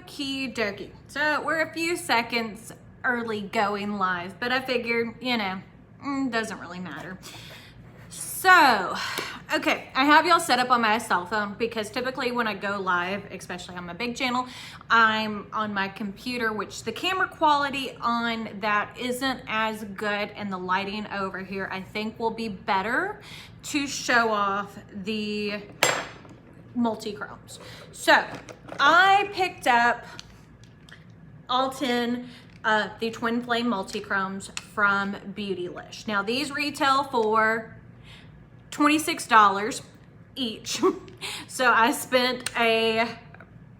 Okie dokie. So we're a few seconds early going live, but I figured, you know, doesn't really matter. So, okay, I have y'all set up on my cell phone because typically when I go live, especially on my big channel, I'm on my computer, which the camera quality on that isn't as good, and the lighting over here I think will be better to show off the multi-chromes. So I picked up all 10 the Twin Flame multi-chromes from Beautylish. Now these retail for $26 each. So I spent a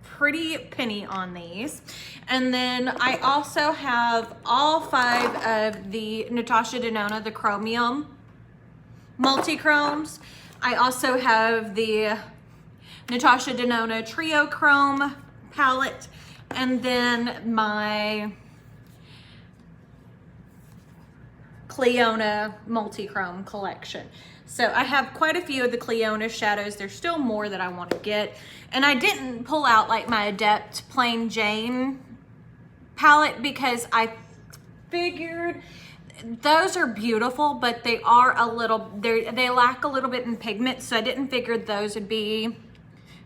pretty penny on these. And then I also have all 5 of the Natasha Denona, the Chromium multi-chromes. I also have the Natasha Denona Trio Chrome palette, and then my Cleona multi-chrome collection. So I have quite a few of the Cleona shadows. There's still more that I want to get. And I didn't pull out like my Adept Plain Jane palette because I figured those are beautiful, but they are a little, they lack a little bit in pigment. So I didn't figure those would be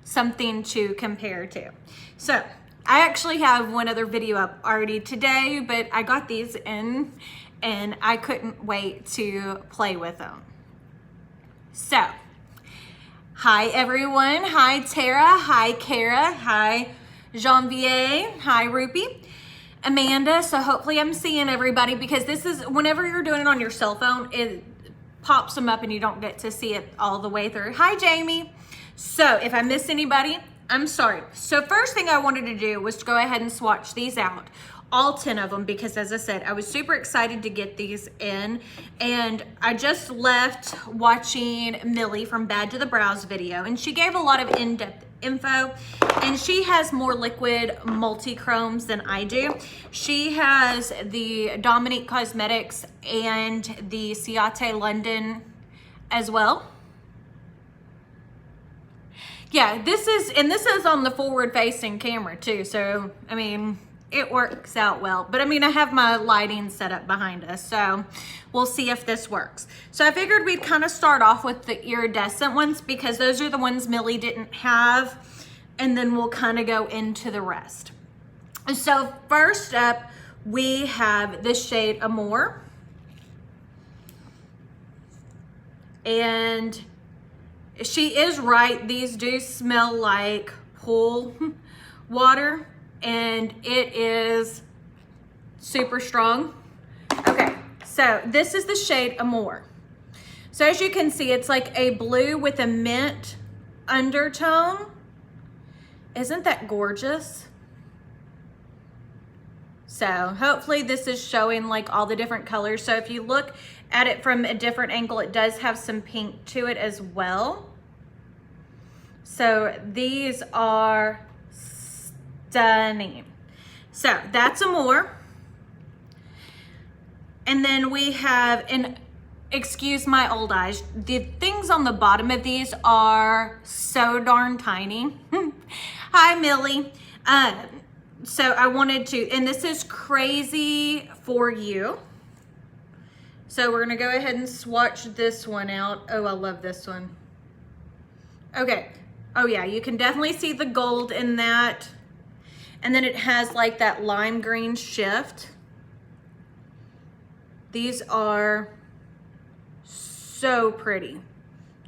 something to compare to. So I actually have one other video up already today, but I got these in and I couldn't wait to play with them. So, hi everyone. Hi Tara. Hi Kara. Hi Janvier. Hi Rupi. Amanda. So hopefully I'm seeing everybody, because this is, whenever you're doing it on your cell phone, it pops them up and you don't get to see it all the way through. Hi Jamie. So if I miss anybody, I'm sorry. So first thing I wanted to do was to go ahead and swatch these out, all 10 of them, because as I said, I was super excited to get these in. And I just left watching Millie from Bad to the Brows video, and she gave a lot of in-depth info, and she has more liquid multi-chromes than I do. She has the Dominique Cosmetics and the Ciate London as well. Yeah, this is on the forward facing camera too. So, I mean, it works out well. But I mean, I have my lighting set up behind us, so we'll see if this works. So I figured we'd kind of start off with the iridescent ones because those are the ones Millie didn't have. And then we'll kind of go into the rest. So first up, we have the shade Amour. And she is right, these do smell like pool water, and it is super strong. Okay, so this is the shade Amour. So as you can see, it's like a blue with a mint undertone. Isn't that gorgeous? So hopefully this is showing like all the different colors. So if you look at it from a different angle, it does have some pink to it as well. So these are stunning. So that's Amour. And then we have, and excuse my old eyes, the things on the bottom of these are so darn tiny. Hi Millie. So I wanted to, and this is Crazy For You. So we're gonna go ahead and swatch this one out. Oh, I love this one. Okay. Oh yeah, you can definitely see the gold in that. And then it has like that lime green shift. These are so pretty.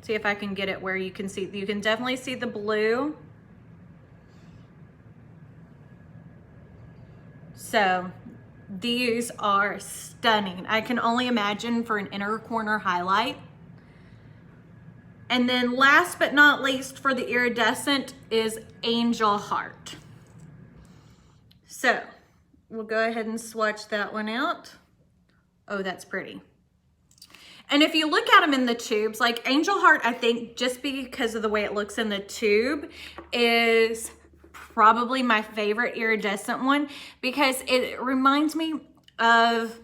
See if I can get it where you can see. You can definitely see the blue. So these are stunning. I can only imagine for an inner corner highlight. And then last but not least for the iridescent is Angel Heart. So we'll go ahead and swatch that one out. Oh, that's pretty. And if you look at them in the tubes, like Angel Heart, I think just because of the way it looks in the tube is probably my favorite iridescent one, because it reminds me of,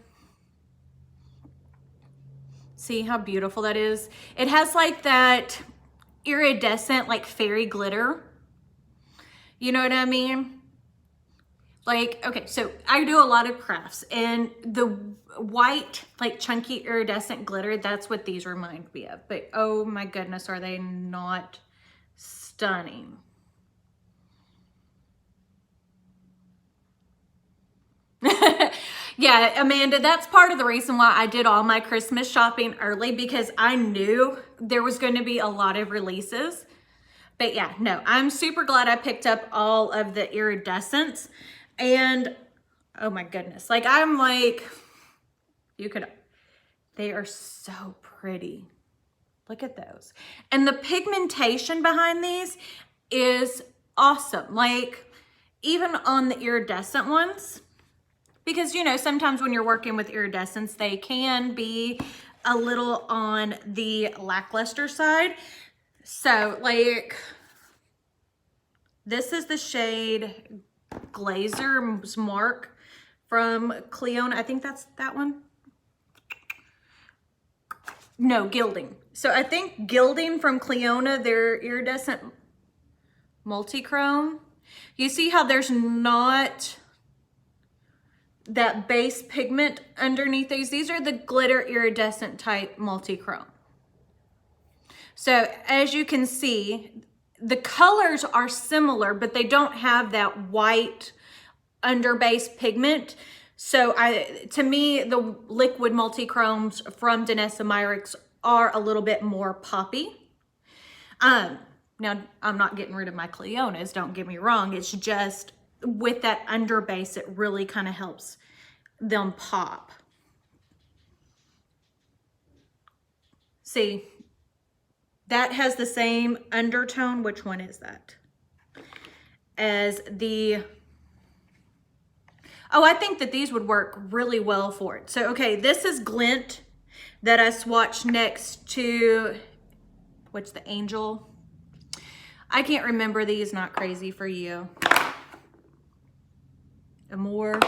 see how beautiful that is? It has like that iridescent, like fairy glitter. You know what I mean? Like, okay, so I do a lot of crafts, and the white, like chunky iridescent glitter, that's what these remind me of. But oh my goodness, are they not stunning? Yeah, Amanda, that's part of the reason why I did all my Christmas shopping early, because I knew there was going to be a lot of releases. But yeah, no, I'm super glad I picked up all of the iridescents. And oh my goodness, like I'm like, they are so pretty. Look at those. And the pigmentation behind these is awesome. Like even on the iridescent ones, because you know, sometimes when you're working with iridescents, they can be a little on the lackluster side. So like, this is the shade Glazer's Mark from Cleona. I think that's that one. No, Gilding. So I think Gilding from Cleona, their iridescent multi-chrome. You see how there's not that base pigment underneath these? These are the glitter iridescent type multi-chrome. So as you can see, the colors are similar, but they don't have that white under base pigment. So to me, the liquid multi-chromes from Danessa Myricks are a little bit more poppy. Now, I'm not getting rid of my Cleonas, don't get me wrong. It's just with that under base, it really kind of helps them pop. See, that has the same undertone. Which one is that? As the, oh, I think that these would work really well for it. So, okay, this is Glint that I swatched next to, what's the Angel? I can't remember these, not crazy for you. Amore.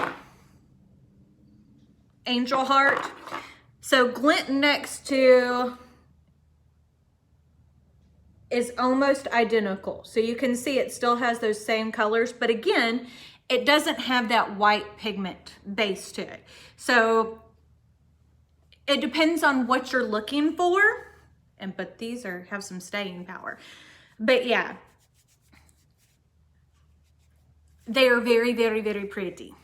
Angel Heart. So Glint next to is almost identical. So you can see it still has those same colors, but again, it doesn't have that white pigment base to it. So it depends on what you're looking for. But these have some staying power. But yeah, they are very, very, very pretty.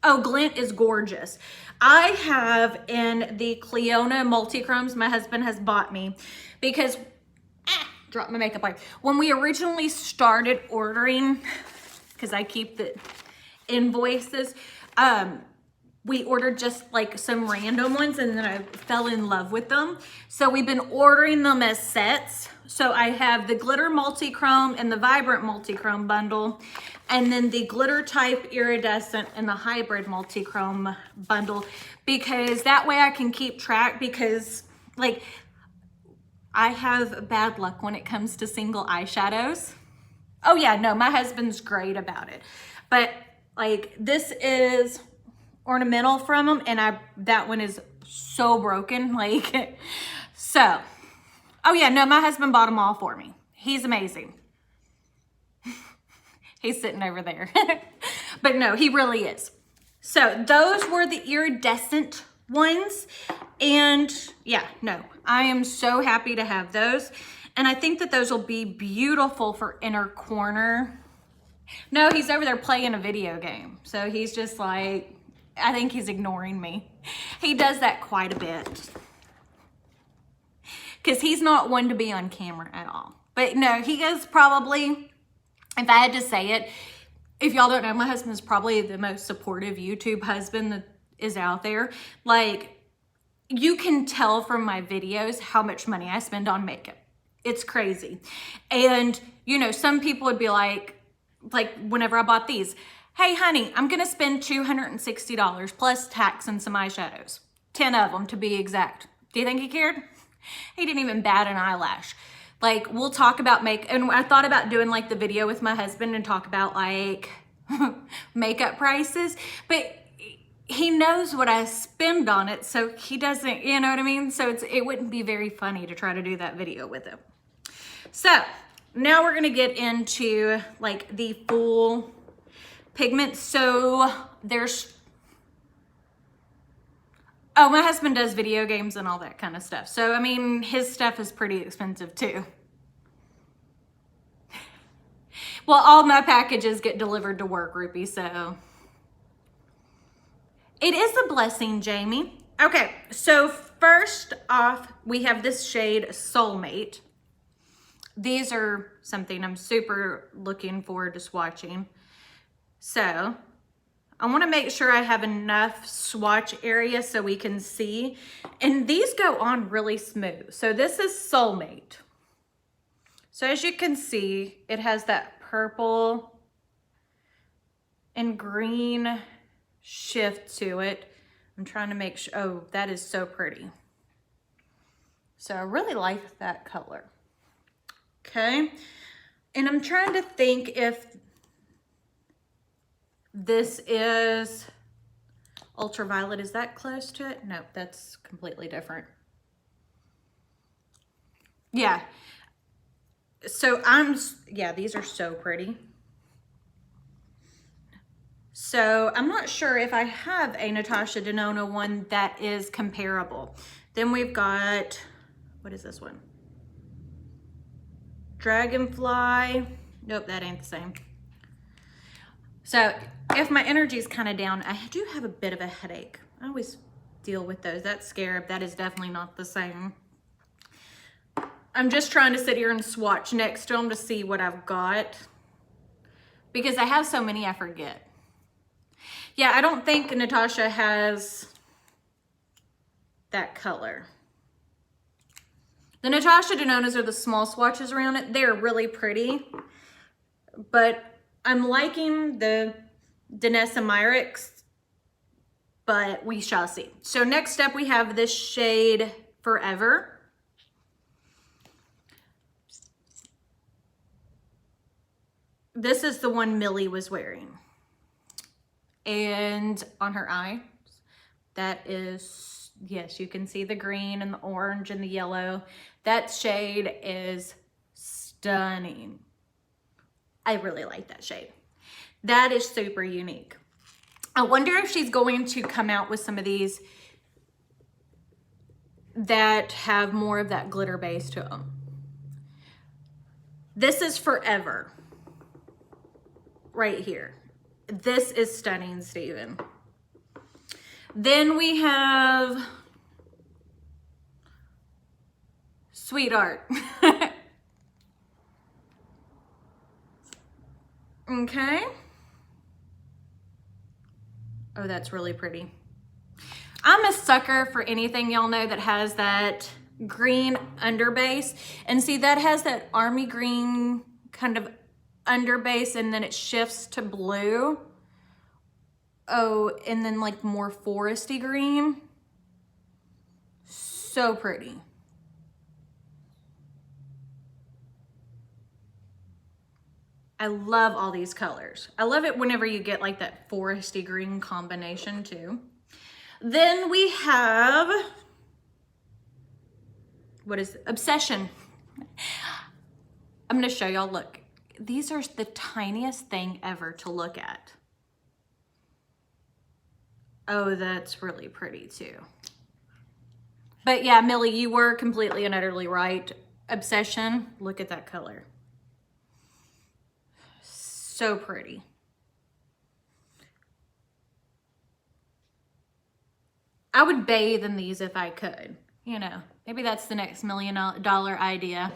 Oh, Glint is gorgeous. I have in the Cleona multi-chromes my husband has bought me because, dropped my makeup wipe. When we originally started ordering, because I keep the invoices, we ordered just like some random ones and then I fell in love with them. So we've been ordering them as sets. So I have the glitter multi-chrome and the vibrant multi-chrome bundle, and then the glitter type iridescent and the hybrid multi-chrome bundle, because that way I can keep track, because like I have bad luck when it comes to single eyeshadows. Oh yeah, no, my husband's great about it. But like this is ornamental from them, and that one is so broken, like, so. Oh yeah, no, my husband bought them all for me. He's amazing. He's sitting over there. But no, he really is. So those were the iridescent ones. And yeah, no, I am so happy to have those. And I think that those will be beautiful for inner corner. No, he's over there playing a video game. So he's just like, I think he's ignoring me. He does that quite a bit, because he's not one to be on camera at all. But no, he is probably, if I had to say it, if y'all don't know, my husband's probably the most supportive YouTube husband that is out there. Like, you can tell from my videos how much money I spend on makeup. It's crazy. And, you know, some people would be like whenever I bought these, hey honey, I'm gonna spend $260 plus tax and some eyeshadows. 10 of them to be exact. Do you think he cared? He didn't even bat an eyelash. Like, we'll talk about and I thought about doing like the video with my husband and talk about like makeup prices, but he knows what I spend on it, so he doesn't, you know what I mean? So it wouldn't be very funny to try to do that video with him. So now we're gonna get into like the full pigment. So there's, oh, my husband does video games and all that kind of stuff. So, I mean, his stuff is pretty expensive too. Well, all my packages get delivered to work, Ruby, so. It is a blessing, Jamie. Okay, so first off, we have this shade Soulmate. These are something I'm super looking forward to swatching. So I want to make sure I have enough swatch area so we can see. And these go on really smooth. So this is Soulmate. So as you can see, it has that purple and green shift to it. I'm trying to make sure, oh, that is so pretty. So I really like that color. Okay, and I'm trying to think if this is ultraviolet. Is that close to it? No, that's completely different. Yeah, so yeah, these are so pretty. So I'm not sure if I have a Natasha Denona one that is comparable. Then we've got, what is this one? Dragonfly. Nope, that ain't the same. So if my energy is kind of down, I do have a bit of a headache. I always deal with those. That Scarab, that is definitely not the same. I'm just trying to sit here and swatch next to them to see what I've got, because I have so many I forget. Yeah, I don't think Natasha has that color. The Natasha Denonas are the small swatches around it. They're really pretty, but I'm liking the Danessa Myricks, but we shall see. So next up we have this shade Forever. This is the one Millie was wearing. And on her eye, that is, yes, you can see the green and the orange and the yellow. That shade is stunning. I really like that shade. That is super unique. I wonder if she's going to come out with some of these that have more of that glitter base to them. This is Forever. Right here. This is stunning, Steven. Then we have Sweetheart. Okay. Oh, that's really pretty. I'm a sucker for anything, y'all know, that has that green underbase. And see, that has that army green kind of underbase, and then it shifts to blue. Oh, and then like more foresty green. So pretty. I love all these colors. I love it whenever you get like that foresty green combination too. Then we have, what is it? Obsession. I'm gonna show y'all, look. These are the tiniest thing ever to look at. Oh, that's really pretty too. But yeah, Millie, you were completely and utterly right. Obsession, look at that color. So pretty. I would bathe in these if I could. You know, maybe that's the next $1 million idea,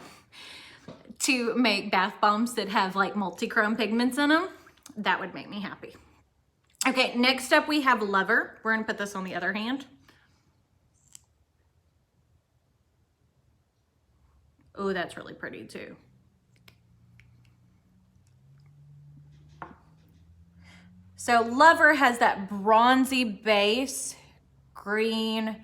to make bath bombs that have like multi-chrome pigments in them. That would make me happy. Okay, next up we have Lover. We're gonna put this on the other hand. Oh, that's really pretty too. So Lover has that bronzy base, green.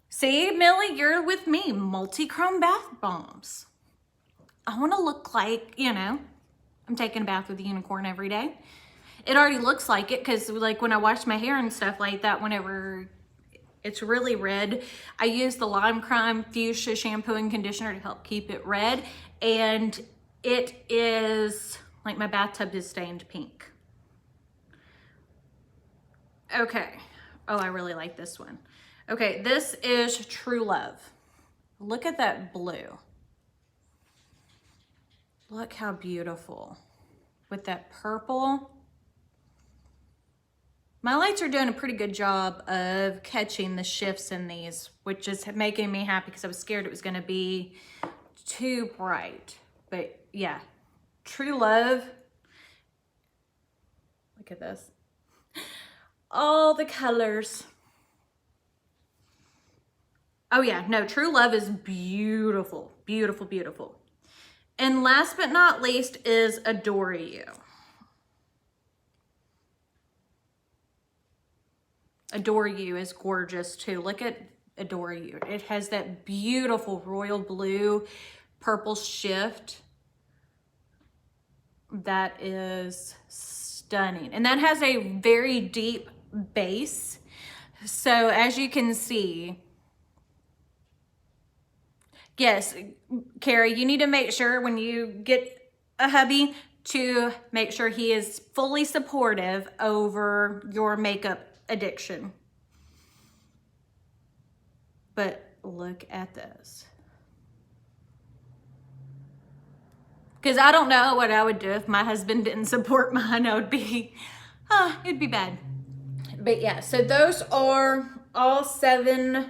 See, Millie, you're with me. Multi-chrome bath bombs. I want to look like, you know, I'm taking a bath with a unicorn every day. It already looks like it, because like when I wash my hair and stuff like that, whenever it's really red, I use the Lime Crime Fuchsia shampoo and conditioner to help keep it red. And it is Like my bathtub is stained pink. Okay. Oh, I really like this one. Okay, this is True Love. Look at that blue. Look how beautiful. With that purple. My lights are doing a pretty good job of catching the shifts in these, which is making me happy because I was scared it was going to be too bright. But yeah, True Love. Look at this. All the colors. Oh yeah, no, True Love is beautiful, beautiful, beautiful. And last but not least is Adore You. Adore You is gorgeous too. Look at Adore You. It has that beautiful royal blue purple shift. That is stunning. And that has a very deep base. So as you can see, yes, Carrie, you need to make sure when you get a hubby to make sure he is fully supportive over your makeup addiction. But look at this. Because I don't know what I would do if my husband didn't support mine. It would be, it'd be bad. But yeah, so those are all 7.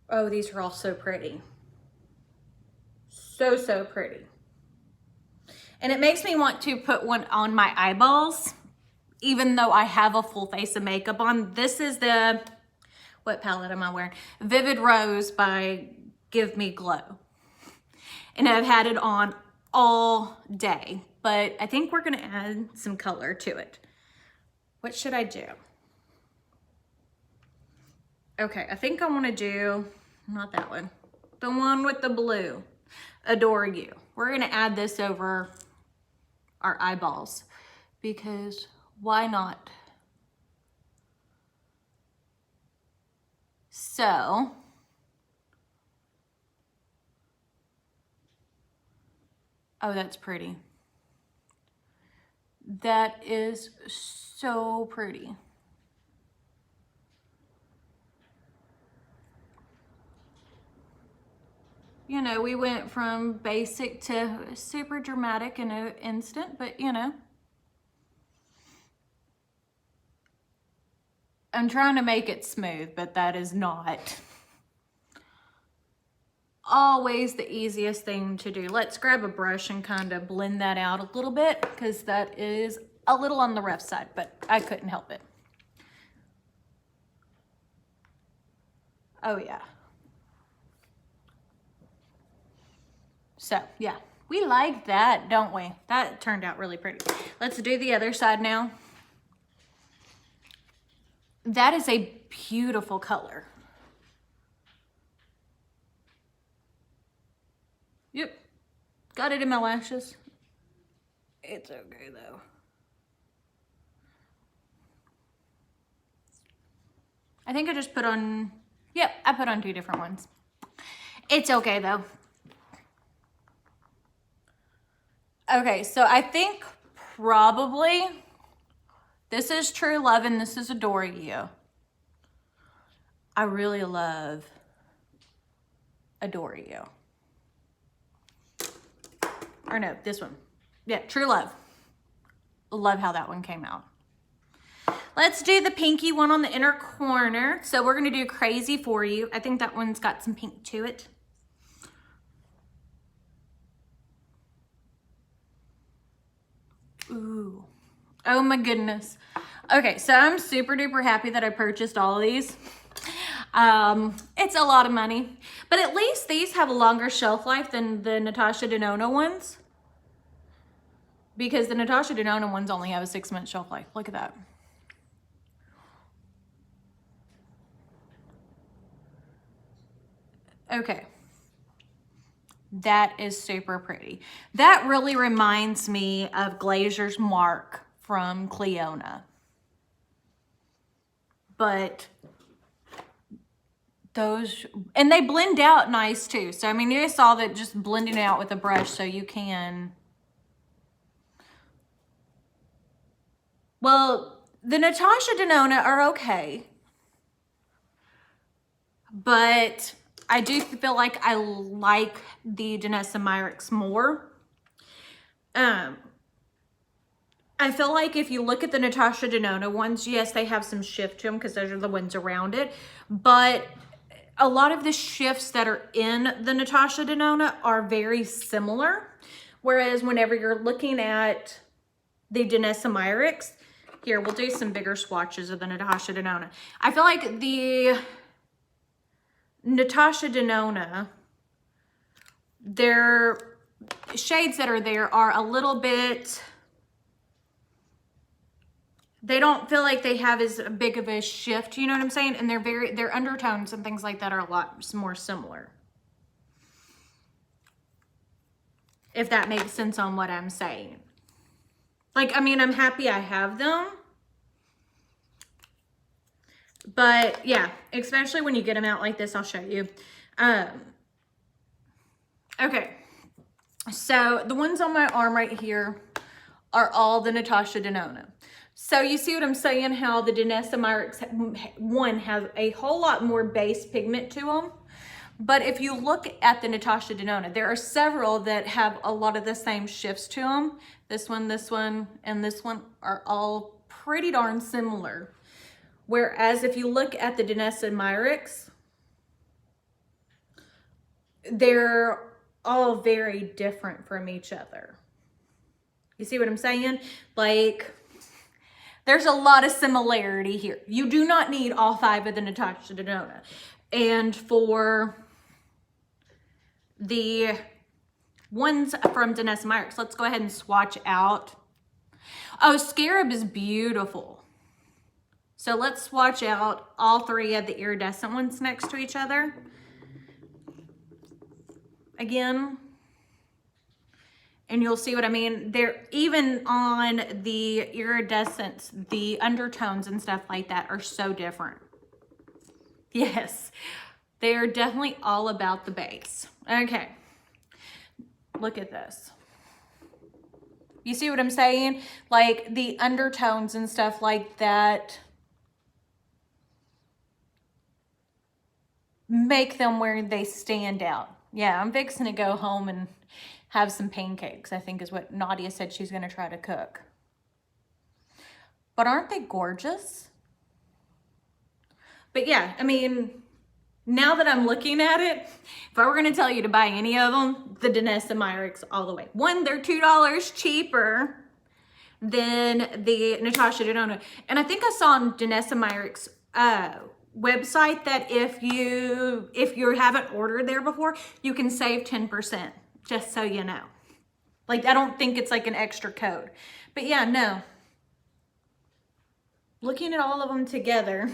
Oh, these are all so pretty. So, so pretty. And it makes me want to put one on my eyeballs, even though I have a full face of makeup on. This is the, what palette am I wearing? Vivid Rose by Give Me Glow. And I've had it on all day, but I think we're gonna add some color to it. What should I do? Okay, I think I wanna do, not that one, the one with the blue, Adore You. We're gonna add this over our eyeballs because why not? So, oh, that's pretty. That is so pretty. You know, we went from basic to super dramatic in an instant, but you know. I'm trying to make it smooth, but that is not always the easiest thing to do. Let's grab a brush and kind of blend that out a little bit because that is a little on the rough side, but I couldn't help it. Oh yeah. So yeah, we like that, don't we? That turned out really pretty. Let's do the other side now. That is a beautiful color. Yep, got it in my lashes. It's okay though. I think I just put on, yep, I put on 2 different ones. It's okay though. Okay, so I think probably this is True Love and this is Adore You. I really love Adore You. Or no, this one. Yeah, True Love. Love how that one came out. Let's do the pinky one on the inner corner. So we're gonna do Crazy For You. I think that one's got some pink to it. Ooh, oh my goodness. Okay, so I'm super duper happy that I purchased all of these. It's a lot of money, but at least these have a longer shelf life than the Natasha Denona ones. Because the Natasha Denona ones only have a 6-month shelf life. Look at that. Okay. That is super pretty. That really reminds me of Glazier's Mark from Cleona. But those, and they blend out nice too. So, I mean, you saw that just blending it out with a brush so you can. Well, the Natasha Denona are okay. But I do feel like I like the Danessa Myricks more. I feel like if you look at the Natasha Denona ones, yes, they have some shift to them because those are the ones around it. But a lot of the shifts that are in the Natasha Denona are very similar. Whereas whenever you're looking at the Danessa Myricks, here, we'll do some bigger swatches of the Natasha Denona. I feel like the Natasha Denona, their shades that are there are a little bit, they don't feel like they have as big of a shift, you know what I'm saying? And their undertones and things like that are a lot more similar. If that makes sense on what I'm saying. Like, I mean, I'm happy I have them. But yeah, especially when you get them out like this, I'll show you. Okay, so the ones on my arm right here are all the Natasha Denona. So you see what I'm saying, how the Danessa Myricks, one, have a whole lot more base pigment to them. But if you look at the Natasha Denona, there are several that have a lot of the same shifts to them. This one, and this one are all pretty darn similar. Whereas if you look at the Danessa Myricks, they're all very different from each other. You see what I'm saying? Like, there's a lot of similarity here. You do not need all 5 of the Natasha Denona. And for the ones from Danessa Myricks, let's go ahead and swatch out. Oh, Scarab is beautiful. So let's swatch out all 3 of the iridescent ones next to each other. Again. And you'll see what I mean. They're even on the iridescent, the undertones and stuff like that are so different. Yes, they're definitely all about the base. Okay, look at this. You see what I'm saying? Like the undertones and stuff like that make them where they stand out. Yeah, I'm fixing to go home and have some pancakes, I think is what Nadia said she's gonna try to cook. But aren't they gorgeous? But yeah, I mean, now that I'm looking at it, if I were gonna tell you to buy any of them, the Danessa Myricks all the way. One, they're $2 cheaper than the Natasha Denona. And I think I saw on Danessa Myricks website that if you haven't ordered there before, you can save 10%, just so you know. Like, I don't think it's like an extra code. But yeah, no. Looking at all of them together,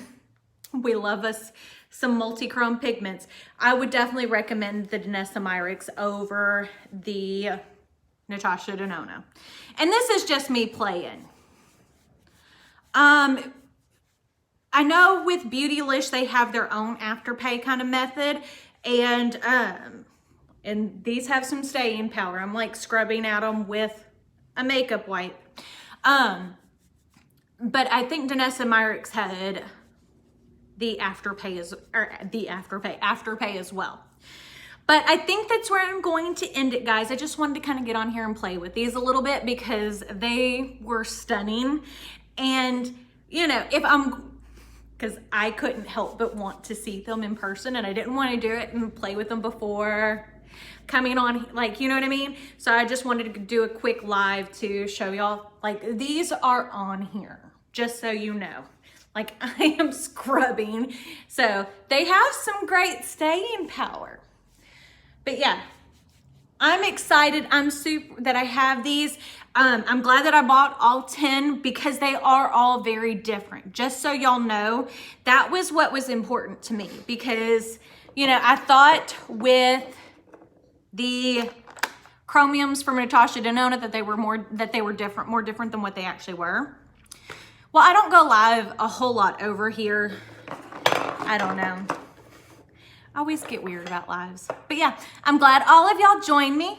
we love us some multi-chrome pigments. I would definitely recommend the Danessa Myricks over the Natasha Denona. And this is just me playing. I know with Beautylish, they have their own Afterpay kind of method. And these have some staying power. I'm like scrubbing at them with a makeup wipe. But I think Danessa Myricks had the Afterpay as well. But I think that's where I'm going to end it, guys. I just wanted to kind of get on here and play with these a little bit because they were stunning. And, you know, because I couldn't help but want to see them in person, and I didn't want to do it and play with them before coming on, like, you know what I mean? So I just wanted to do a quick live to show y'all, like, these are on here, just so you know. Like, I am scrubbing. So they have some great staying power. But yeah, I'm excited. I'm super that I have these. I'm glad that I bought all 10 because they are all very different. Just so y'all know, that was what was important to me because, you know, I thought with the chromiums from Natasha Denona that they were more different than what they actually were. Well, I don't go live a whole lot over here. I don't know. I always get weird about lives. But yeah, I'm glad all of y'all joined me.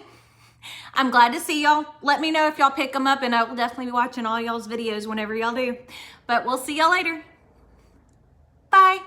I'm glad to see y'all. Let me know if y'all pick them up, and I will definitely be watching all y'all's videos whenever y'all do. But we'll see y'all later. Bye.